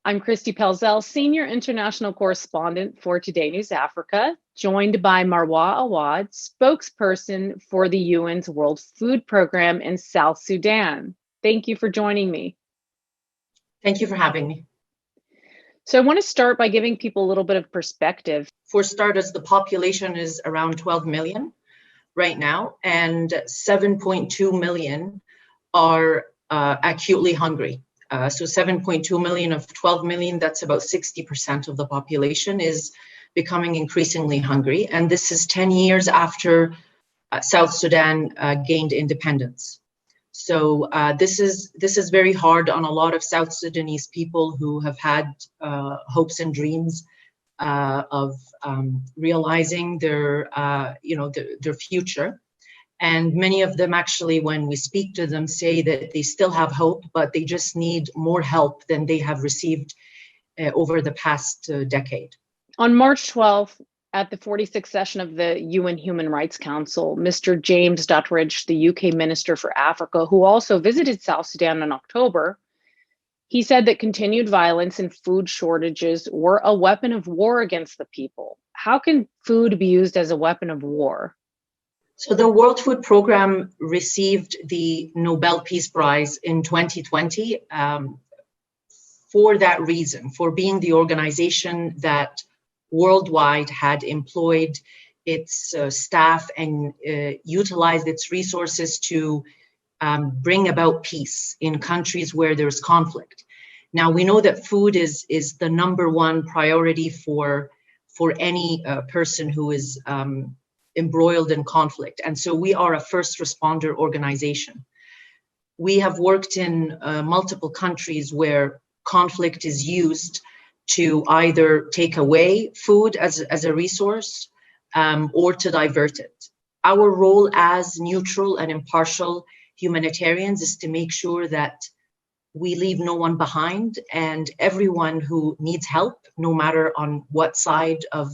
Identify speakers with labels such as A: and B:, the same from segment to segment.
A: I'm Kristi Pelzel, Senior International Correspondent for Today News Africa, joined by Marwa Awad, Spokesperson for the UN's World Food Program in South Sudan. Thank you for joining me.
B: Thank you for having me.
A: So I want to start by giving people a little bit of perspective.
B: For starters, the population is around 12 million right now, and 7.2 million are acutely hungry. So 7.2 million of 12 million, that's about 60% of the population, is becoming increasingly hungry. And this is 10 years after South Sudan gained independence. So this is very hard on a lot of South Sudanese people who have had hopes and dreams of realizing their future. And many of them actually, when we speak to them, say that they still have hope, but they just need more help than they have received over the past decade.
A: On March 12th, at the 46th session of the UN Human Rights Council, Mr. James Duttridge, the UK Minister for Africa, who also visited South Sudan in October, he said that continued violence and food shortages were a weapon of war against the people. How can food be used as a weapon of war?
B: So the World Food Program received the Nobel Peace Prize in 2020 for that reason, for being the organization that worldwide had employed its staff and utilized its resources to bring about peace in countries where there's conflict. Now, we know that food is the number one priority for any person who is embroiled in conflict. And so we are a first responder organization. We have worked in multiple countries where conflict is used to either take away food as a resource or to divert it. Our role as neutral and impartial humanitarians is to make sure that we leave no one behind, and everyone who needs help, no matter on what side of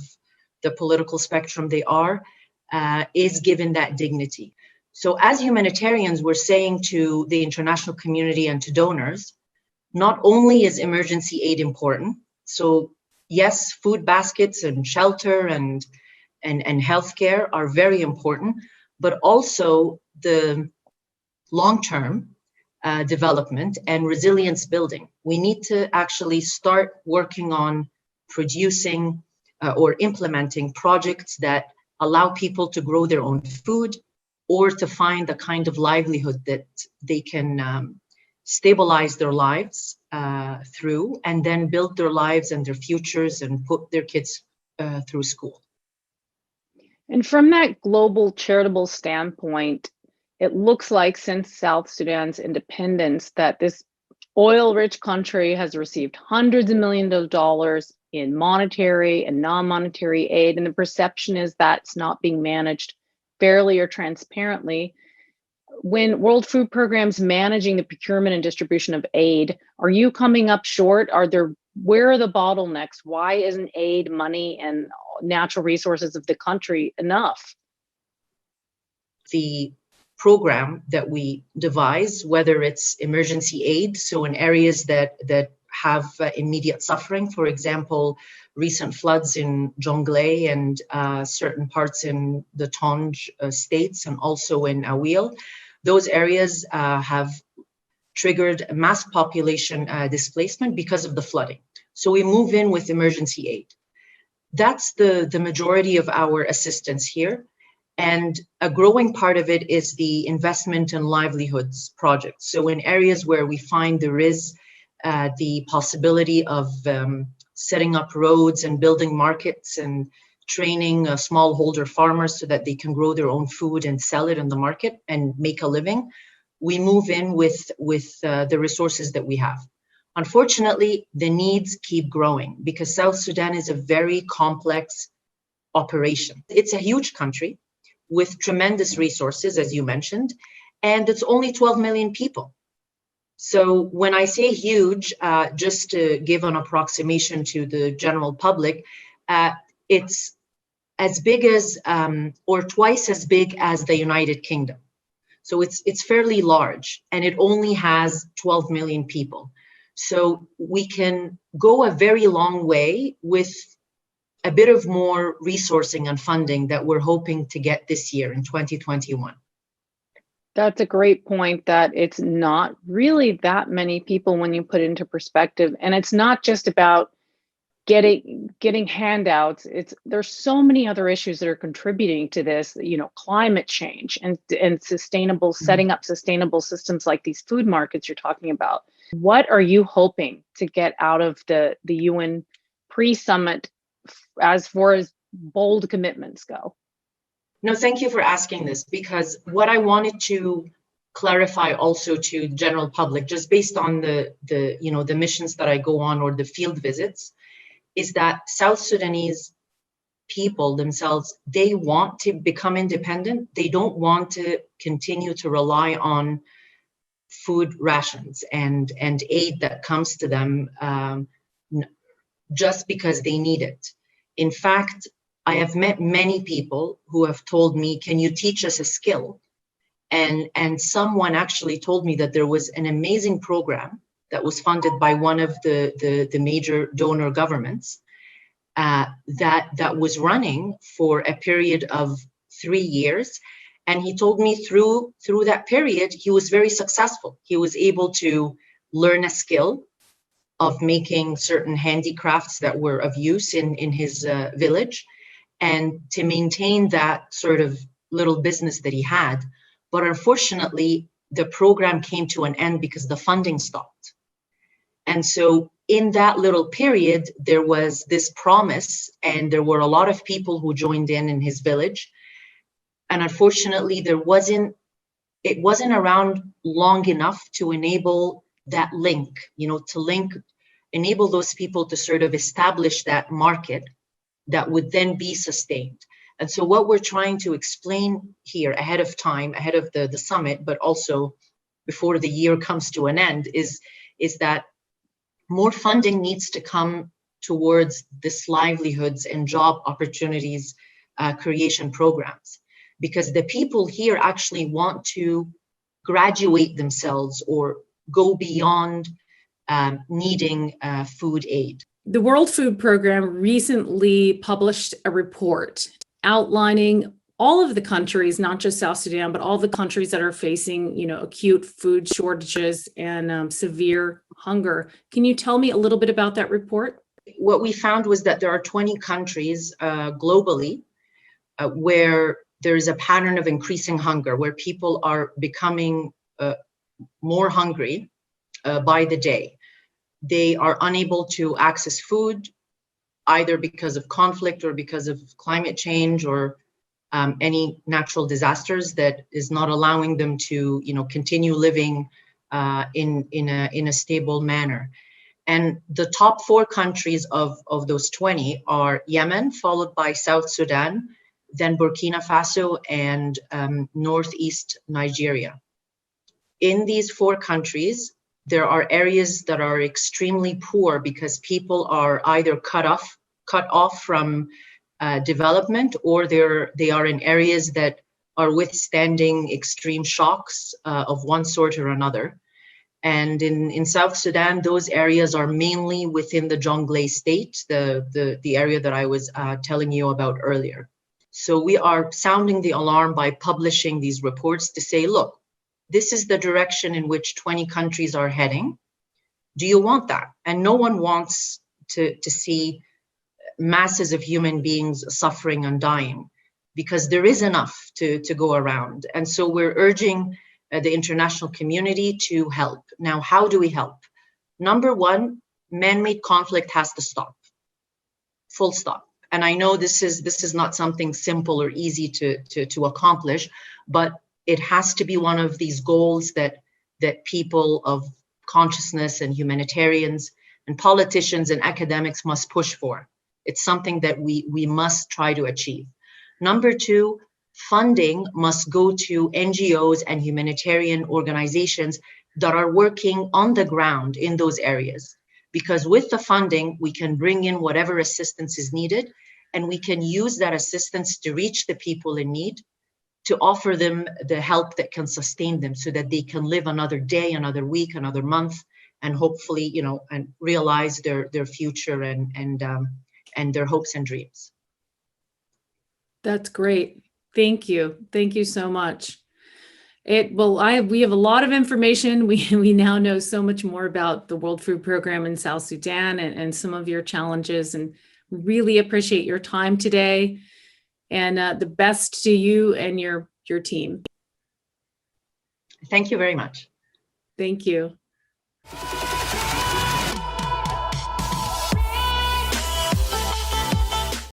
B: the political spectrum they are, is given that dignity. So as humanitarians, we're saying to the international community and to donors, not only is emergency aid important, so yes, food baskets and shelter and healthcare are very important, but also the long-term development and resilience building. We need to actually start working on producing or implementing projects that allow people to grow their own food or to find the kind of livelihood that they can stabilize their lives through, and then build their lives and their futures and put their kids through school.
A: And from that global charitable standpoint, it looks like since South Sudan's independence that this oil-rich country has received hundreds of millions of dollars in monetary and non-monetary aid, and the perception is that's not being managed fairly or transparently. When World Food Program's managing the procurement and distribution of aid, are you coming up short? Where are the bottlenecks? Why isn't aid, money, and natural resources of the country enough?
B: The program that we devise, whether it's emergency aid, so in areas that have immediate suffering, for example, recent floods in Jonglei and certain parts in the Tonj states and also in Awil, those areas have triggered mass population displacement because of the flooding. So we move in with emergency aid. That's the majority of our assistance here. And a growing part of it is the investment in livelihoods projects. So in areas where we find there is the possibility of setting up roads and building markets and training smallholder farmers so that they can grow their own food and sell it in the market and make a living, we move in with the resources that we have. Unfortunately, the needs keep growing because South Sudan is a very complex operation. It's a huge country with tremendous resources, as you mentioned, and it's only 12 million people. So when I say huge, just to give an approximation to the general public, it's as big as or twice as big as the United Kingdom. So it's fairly large, and it only has 12 million people. So we can go a very long way with a bit of more resourcing and funding that we're hoping to get this year in 2021.
A: That's a great point, that it's not really that many people when you put it into perspective. And it's not just about getting handouts. There's so many other issues that are contributing to this, climate change and sustainable, setting up sustainable systems like these food markets you're talking about. What are you hoping to get out of the UN pre-summit as far as bold commitments go?
B: No, thank you for asking this, because what I wanted to clarify also to the general public, just based on the missions that I go on or the field visits, is that South Sudanese people themselves, they want to become independent. They don't want to continue to rely on food rations and aid that comes to them just because they need it. In fact, I have met many people who have told me, can you teach us a skill? And someone actually told me that there was an amazing program that was funded by one of the major donor governments that was running for a period of 3 years. And he told me through that period, he was very successful. He was able to learn a skill of making certain handicrafts that were of use in his village, and to maintain that sort of little business that he had. But unfortunately, the program came to an end because the funding stopped. And so in that little period, there was this promise, and there were a lot of people who joined in his village. And unfortunately, it wasn't around long enough to enable that link, enable those people to sort of establish that market that would then be sustained. And so what we're trying to explain here ahead of time, ahead of the summit, but also before the year comes to an end, is that more funding needs to come towards this livelihoods and job opportunities creation programs, because the people here actually want to graduate themselves or go beyond needing food aid.
C: The World Food Program recently published a report outlining all of the countries, not just South Sudan, but all the countries that are facing, acute food shortages and severe hunger. Can you tell me a little bit about that report?
B: What we found was that there are 20 countries globally where there is a pattern of increasing hunger, where people are becoming more hungry by the day. They are unable to access food, either because of conflict or because of climate change or any natural disasters that is not allowing them to, continue living in a stable manner. And the top 4 countries of those 20 are Yemen, followed by South Sudan, then Burkina Faso, and Northeast Nigeria. In these 4 countries, there are areas that are extremely poor because people are either cut off from development, or they are in areas that are withstanding extreme shocks of one sort or another. And in South Sudan, those areas are mainly within the Jonglei state, the area that I was telling you about earlier. So we are sounding the alarm by publishing these reports to say, look, this is the direction in which 20 countries are heading. Do you want that? And no one wants to see masses of human beings suffering and dying, because there is enough to go around. And so we're urging the international community to help. Now, how do we help? Number one, man-made conflict has to stop. Full stop. And I know this is not something simple or easy to accomplish, but it has to be one of these goals that people of consciousness and humanitarians and politicians and academics must push for. It's something that we must try to achieve. Number two, funding must go to NGOs and humanitarian organizations that are working on the ground in those areas. Because with the funding, we can bring in whatever assistance is needed, and we can use that assistance to reach the people in need, to offer them the help that can sustain them so that they can live another day, another week, another month, and hopefully, and realize their future and their hopes and dreams.
C: That's great. Thank you. Thank you so much. We have a lot of information. We now know so much more about the World Food Program in South Sudan and some of your challenges, and really appreciate your time today, and the best to you and your team.
B: Thank you very much.
C: Thank you.